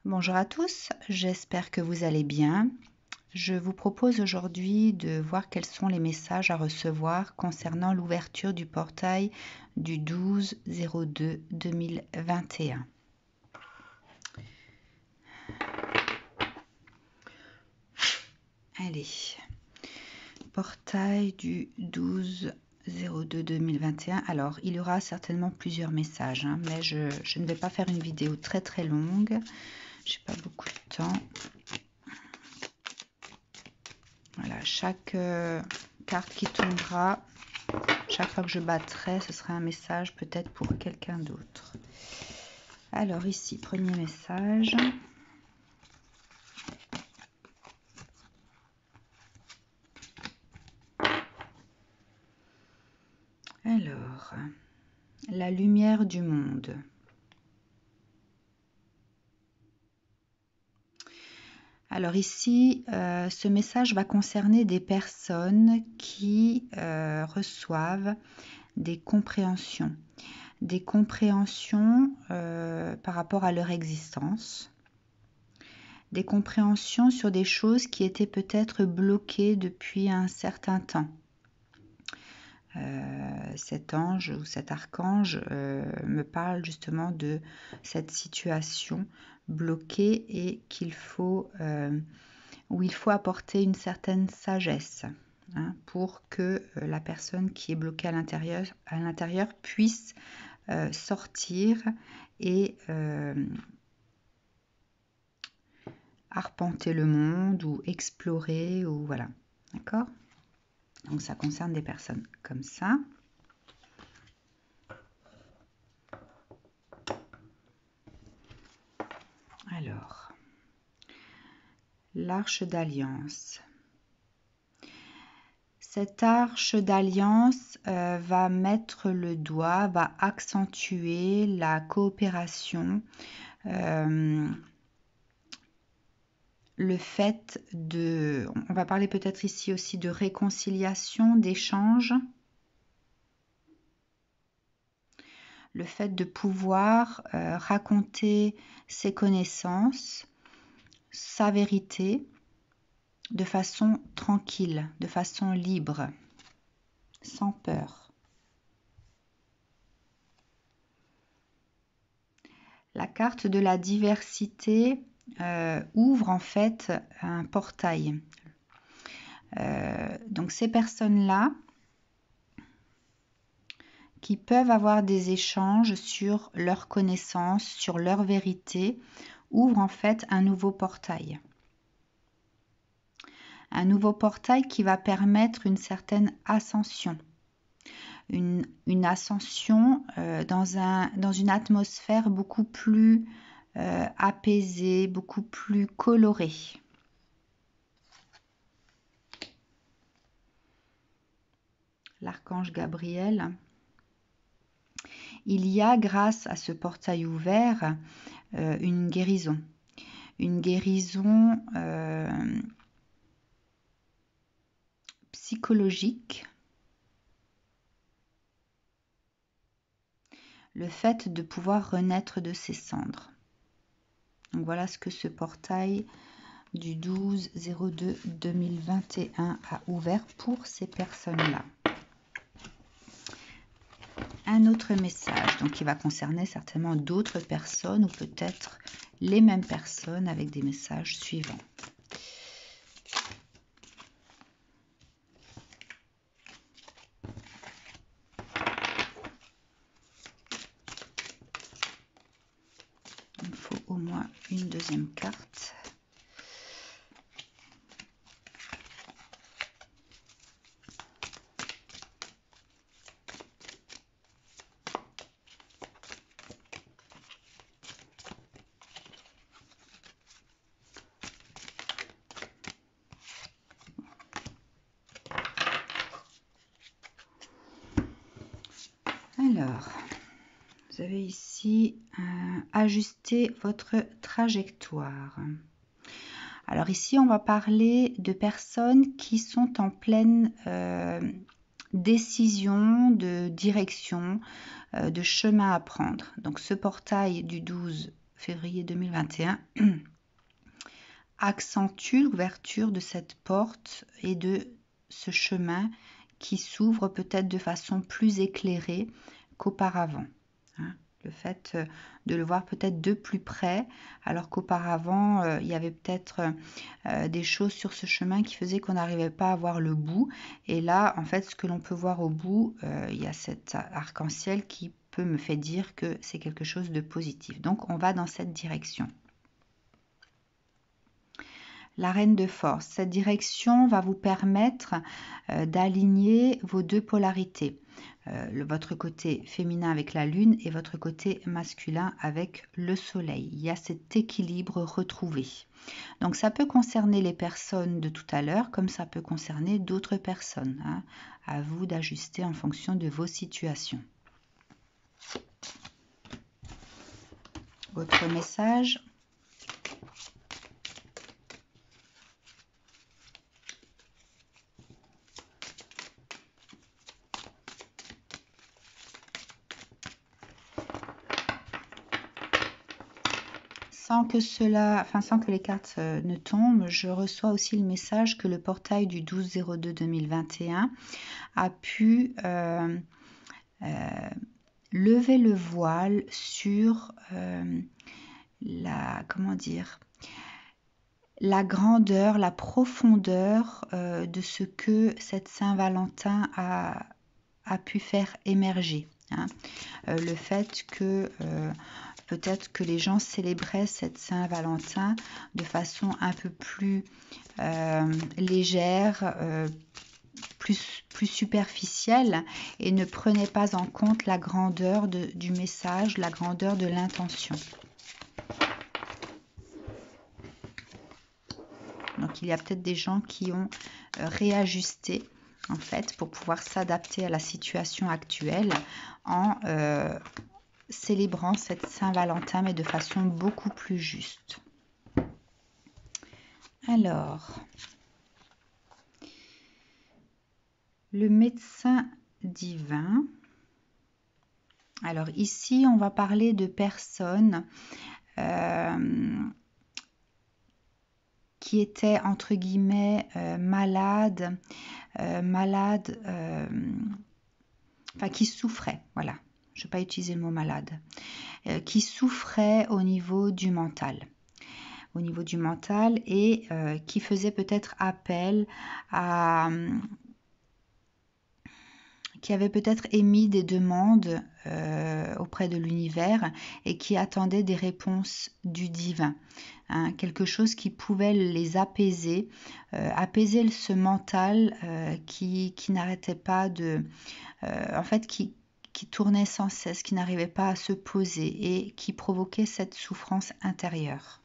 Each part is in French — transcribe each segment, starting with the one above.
Bonjour à tous, j'espère que vous allez bien. Je vous propose aujourd'hui de voir quels sont les messages à recevoir concernant l'ouverture du portail du 12/02/2021. Allez, portail du 12/02/2021. Alors, il y aura certainement plusieurs messages, mais je ne vais pas faire une vidéo très longue. J'ai pas beaucoup de temps. Voilà, chaque carte qui tombera, chaque fois que je battrai, ce sera un message peut-être pour quelqu'un d'autre. Alors ici, premier message. Alors, la lumière du monde. Alors ici, ce message va concerner des personnes qui reçoivent des compréhensions. Des compréhensions par rapport à leur existence. Des compréhensions sur des choses qui étaient peut-être bloquées depuis un certain temps. Cet ange ou cet archange me parle justement de cette situation bloquée et où il faut apporter une certaine sagesse pour que la personne qui est bloquée à l'intérieur puisse sortir et arpenter le monde ou explorer ou voilà, d'accord? Donc ça concerne des personnes comme ça. Alors, l'arche d'alliance. Cette arche d'alliance va mettre le doigt, va accentuer la coopération, le fait de... On va parler peut-être ici aussi de réconciliation, d'échange. Le fait de pouvoir raconter ses connaissances, sa vérité, de façon tranquille, de façon libre, sans peur. La carte de la diversité ouvre en fait un portail. Donc ces personnes-là qui peuvent avoir des échanges sur leurs connaissances, sur leur vérité, ouvrent en fait un nouveau portail. Un nouveau portail qui va permettre une certaine ascension. Une ascension dans une atmosphère beaucoup plus apaisée, beaucoup plus colorée. L'archange Gabriel. Il y a, grâce à ce portail ouvert, une guérison. Une guérison psychologique. Le fait de pouvoir renaître de ses cendres. Donc voilà ce que ce portail du 12/02/2021 a ouvert pour ces personnes-là. Un autre message, donc qui va concerner certainement d'autres personnes ou peut-être les mêmes personnes avec des messages suivants. Il faut au moins une deuxième carte. Alors, vous avez ici ajusté votre trajectoire. Alors ici, on va parler de personnes qui sont en pleine décision de direction, de chemin à prendre. Donc ce portail du 12 février 2021 accentue l'ouverture de cette porte et de ce chemin qui s'ouvre peut-être de façon plus éclairée qu'auparavant. Le fait de le voir peut-être de plus près, alors qu'auparavant, il y avait peut-être des choses sur ce chemin qui faisaient qu'on n'arrivait pas à voir le bout. Et là, en fait, ce que l'on peut voir au bout, il y a cet arc-en-ciel qui peut me faire dire que c'est quelque chose de positif. Donc, on va dans cette direction. La reine de force. Cette direction va vous permettre d'aligner vos deux polarités. Votre côté féminin avec la lune et votre côté masculin avec le soleil. Il y a cet équilibre retrouvé. Donc ça peut concerner les personnes de tout à l'heure comme ça peut concerner d'autres personnes. À vous d'ajuster en fonction de vos situations. Votre message. Sans que les cartes ne tombent, je reçois aussi le message que le portail du 12/02/2021 a pu lever le voile sur la grandeur, la profondeur de ce que cette Saint-Valentin a pu faire émerger. Le fait que peut-être que les gens célébraient cette Saint-Valentin de façon un peu plus légère, plus superficielle et ne prenaient pas en compte la grandeur du message, la grandeur de l'intention. Donc il y a peut-être des gens qui ont réajusté en fait pour pouvoir s'adapter à la situation actuelle en célébrant cette Saint-Valentin mais de façon beaucoup plus juste. Alors, le médecin divin. Alors ici, on va parler de personnes qui étaient entre guillemets malades, enfin qui souffraient, voilà. Je ne vais pas utiliser le mot malade, qui souffraient au niveau du mental. Et qui faisaient peut-être appel à... qui avaient peut-être émis des demandes auprès de l'univers et qui attendaient des réponses du divin. Quelque chose qui pouvait les apaiser, apaiser ce mental qui n'arrêtait pas de... en fait, qui tournait sans cesse, qui n'arrivait pas à se poser et qui provoquait cette souffrance intérieure.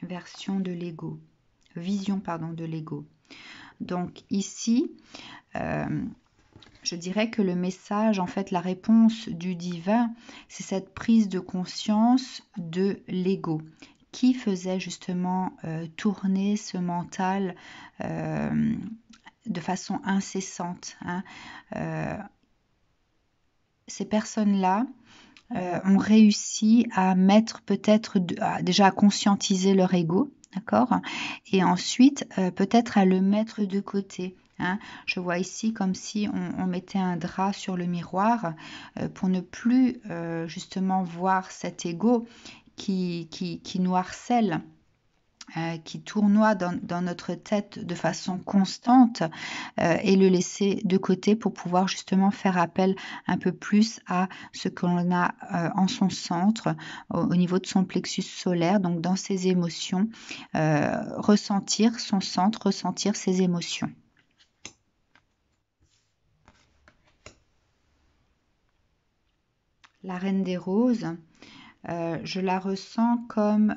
Version de l'ego. Vision, pardon, de l'ego. Donc ici, je dirais que le message, en fait, la réponse du divin, c'est cette prise de conscience de l'ego qui faisait justement tourner ce mental de façon incessante. Ces personnes-là ont réussi à mettre peut-être, déjà à conscientiser leur ego, d'accord, et ensuite peut-être à le mettre de côté. Je vois ici comme si on mettait un drap sur le miroir pour ne plus justement voir cet ego qui nous harcèle, qui tournoie dans notre tête de façon constante et le laisser de côté pour pouvoir justement faire appel un peu plus à ce que l'on a en son centre, au niveau de son plexus solaire, donc dans ses émotions, ressentir son centre, ressentir ses émotions. La Reine des Roses, je la ressens comme...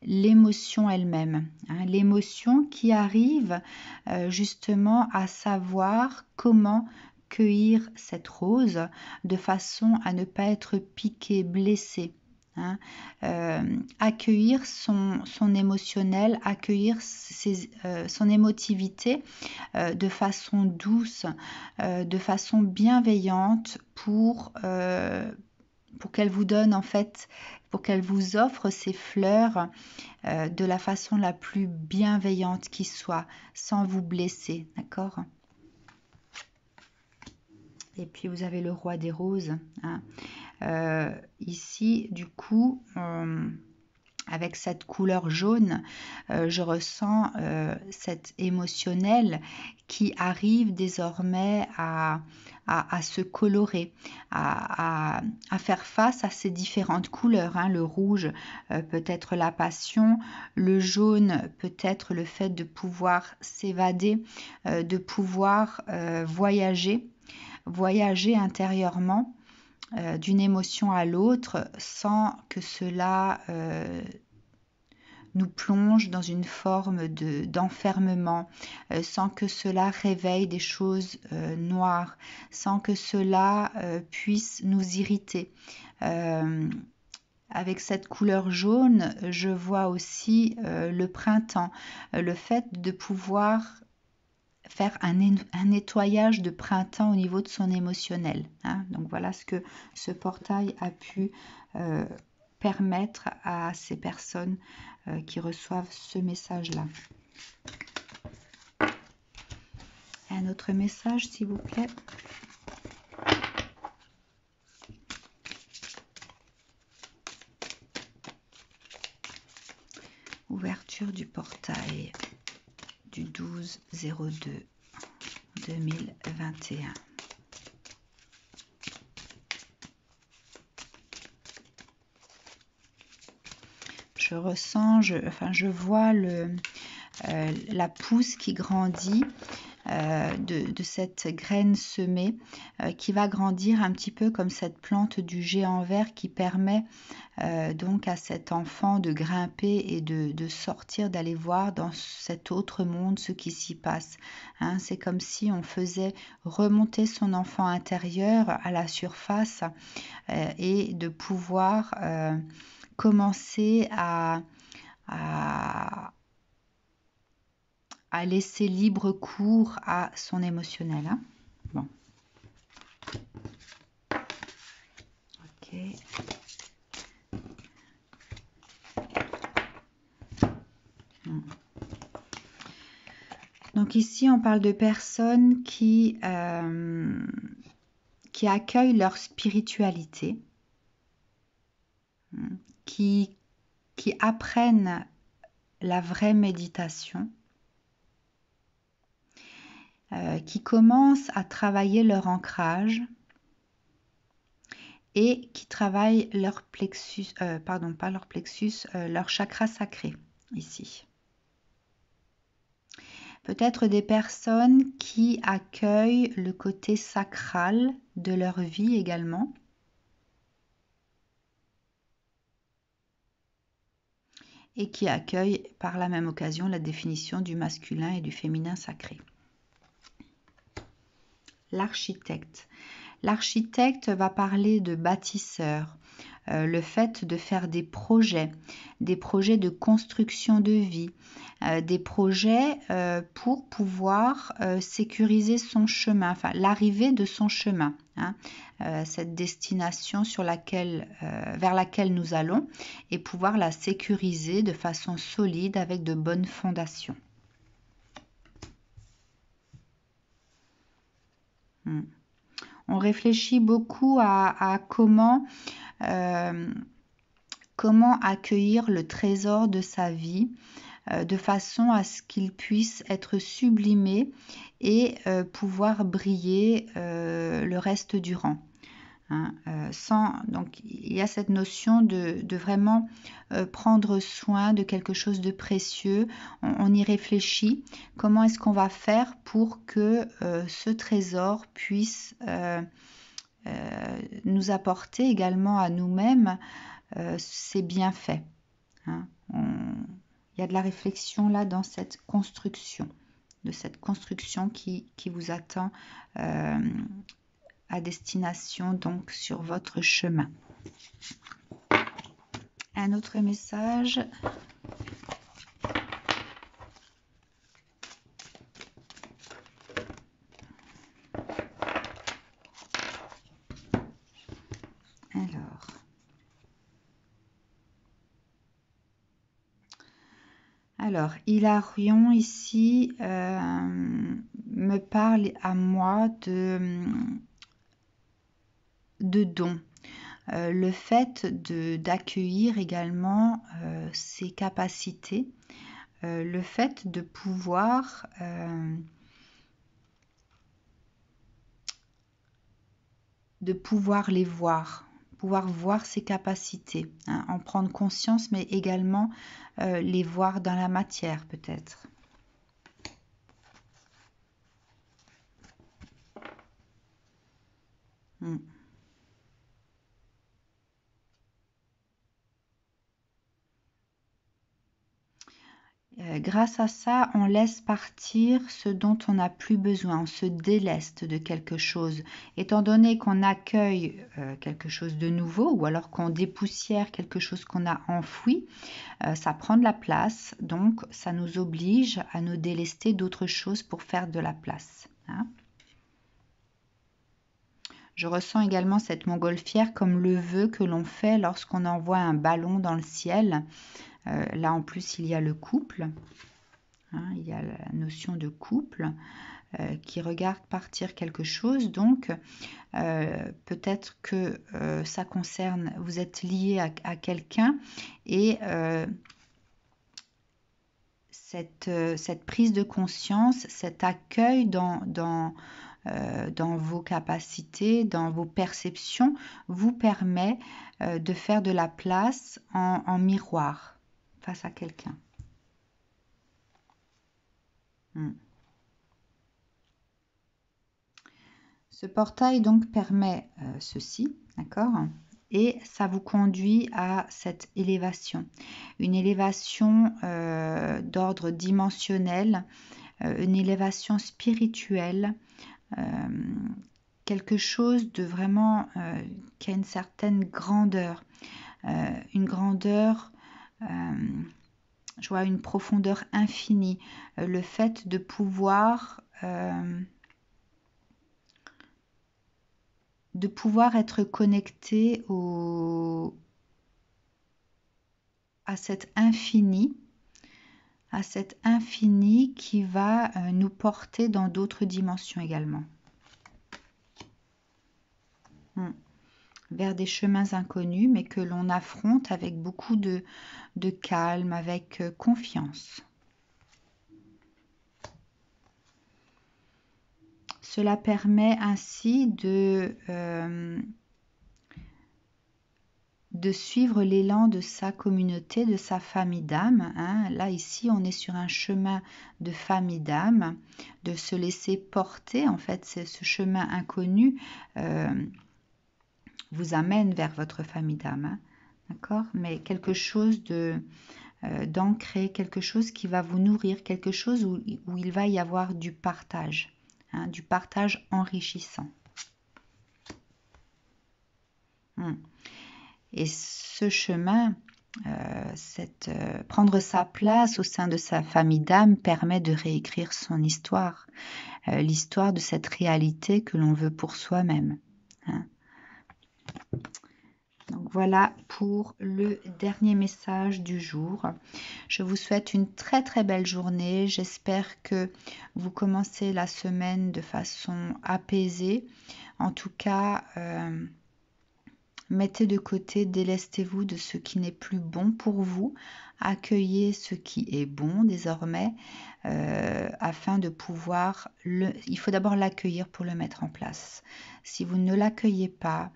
l'émotion elle-même, l'émotion qui arrive justement à savoir comment cueillir cette rose de façon à ne pas être piqué, blessé. hein. Accueillir son émotionnel, accueillir son émotivité de façon douce, de façon bienveillante pour qu'elle vous donne en fait, pour qu'elle vous offre ces fleurs de la façon la plus bienveillante qui soit, sans vous blesser, d'accord? Et puis vous avez le roi des roses, hein. Ici, du coup, avec cette couleur jaune, je ressens cet émotionnel qui arrive désormais à se colorer, à faire face à ces différentes couleurs, hein. Le rouge peut être la passion, le jaune peut être le fait de pouvoir s'évader, de pouvoir voyager intérieurement d'une émotion à l'autre sans que cela nous plonge dans une forme d'enfermement, sans que cela réveille des choses noires, sans que cela puisse nous irriter. Avec cette couleur jaune, je vois aussi le printemps, le fait de pouvoir faire un nettoyage de printemps au niveau de son émotionnel, hein. Donc voilà ce que ce portail a pu permettre à ces personnes qui reçoivent ce message-là. Un autre message, s'il vous plaît. Ouverture du portail du 12/02/2021. Je ressens, je vois la pousse qui grandit de cette graine semée qui va grandir un petit peu comme cette plante du géant vert qui permet donc à cet enfant de grimper et de sortir, d'aller voir dans cet autre monde ce qui s'y passe, hein. C'est comme si on faisait remonter son enfant intérieur à la surface et de pouvoir commencer à laisser libre cours à son émotionnel, hein. Bon. Ok. Donc ici, on parle de personnes qui accueillent leur spiritualité, qui apprennent la vraie méditation, qui commencent à travailler leur ancrage et qui travaillent leur plexus, pas leur plexus, leur chakra sacré ici. Peut-être des personnes qui accueillent le côté sacral de leur vie également. Et qui accueillent par la même occasion la définition du masculin et du féminin sacré. L'architecte. L'architecte va parler de bâtisseur, le fait de faire des projets de construction de vie, des projets pour pouvoir sécuriser son chemin, enfin l'arrivée de son chemin, hein, cette destination vers laquelle nous allons et pouvoir la sécuriser de façon solide avec de bonnes fondations. On réfléchit beaucoup à comment accueillir le trésor de sa vie de façon à ce qu'il puisse être sublimé et pouvoir briller le reste du rang. Hein, donc il y a cette notion de vraiment prendre soin de quelque chose de précieux. On y réfléchit. Comment est-ce qu'on va faire pour que ce trésor puisse nous apporter également à nous-mêmes ses bienfaits, hein. Il y a de la réflexion là dans cette construction, qui vous attend à destination donc sur votre chemin. Un autre message. Alors, Hilarion ici me parle à moi de dons. Le fait d'accueillir également ses capacités, le fait de pouvoir les voir, pouvoir voir ses capacités, hein, en prendre conscience, mais également les voir dans la matière peut-être. Grâce à ça, on laisse partir ce dont on n'a plus besoin, on se déleste de quelque chose. Étant donné qu'on accueille quelque chose de nouveau ou alors qu'on dépoussière quelque chose qu'on a enfoui, ça prend de la place, donc ça nous oblige à nous délester d'autres choses pour faire de la place. Hein. Je ressens également cette montgolfière comme le vœu que l'on fait lorsqu'on envoie un ballon dans le ciel. Là en plus il y a le couple. Hein, il y a la notion de couple qui regarde partir quelque chose. Donc, peut-être que ça concerne, vous êtes lié à quelqu'un et cette prise de conscience, cet accueil dans vos capacités, dans vos perceptions, vous permet de faire de la place en miroir face à quelqu'un. Ce portail donc permet ceci, d'accord? Et ça vous conduit à cette élévation. Une élévation d'ordre dimensionnel, une élévation spirituelle, quelque chose de vraiment qui a une certaine grandeur. Une grandeur, je vois une profondeur infinie. Le fait de pouvoir être connecté à cet infini qui va nous porter dans d'autres dimensions également. Vers des chemins inconnus, mais que l'on affronte avec beaucoup de calme, avec confiance. Cela permet ainsi de suivre l'élan de sa communauté, de sa famille d'âme. Hein. Là, ici, on est sur un chemin de famille d'âme, de se laisser porter. En fait, ce chemin inconnu vous amène vers votre famille d'âme. Hein. D'accord? Mais quelque chose d'ancré, quelque chose qui va vous nourrir, quelque chose où il va y avoir du partage. Hein, du partage enrichissant. Et ce chemin, prendre sa place au sein de sa famille d'âme permet de réécrire son histoire, l'histoire de cette réalité que l'on veut pour soi-même. Hein. Donc voilà pour le dernier message du jour. Je vous souhaite une très très belle journée. J'espère que vous commencez la semaine de façon apaisée. En tout cas, mettez de côté, délestez-vous de ce qui n'est plus bon pour vous. Accueillez ce qui est bon désormais afin de pouvoir... Il faut d'abord l'accueillir pour le mettre en place. Si vous ne l'accueillez pas,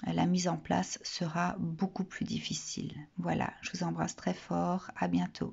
la mise en place sera beaucoup plus difficile. Voilà, je vous embrasse très fort. À bientôt.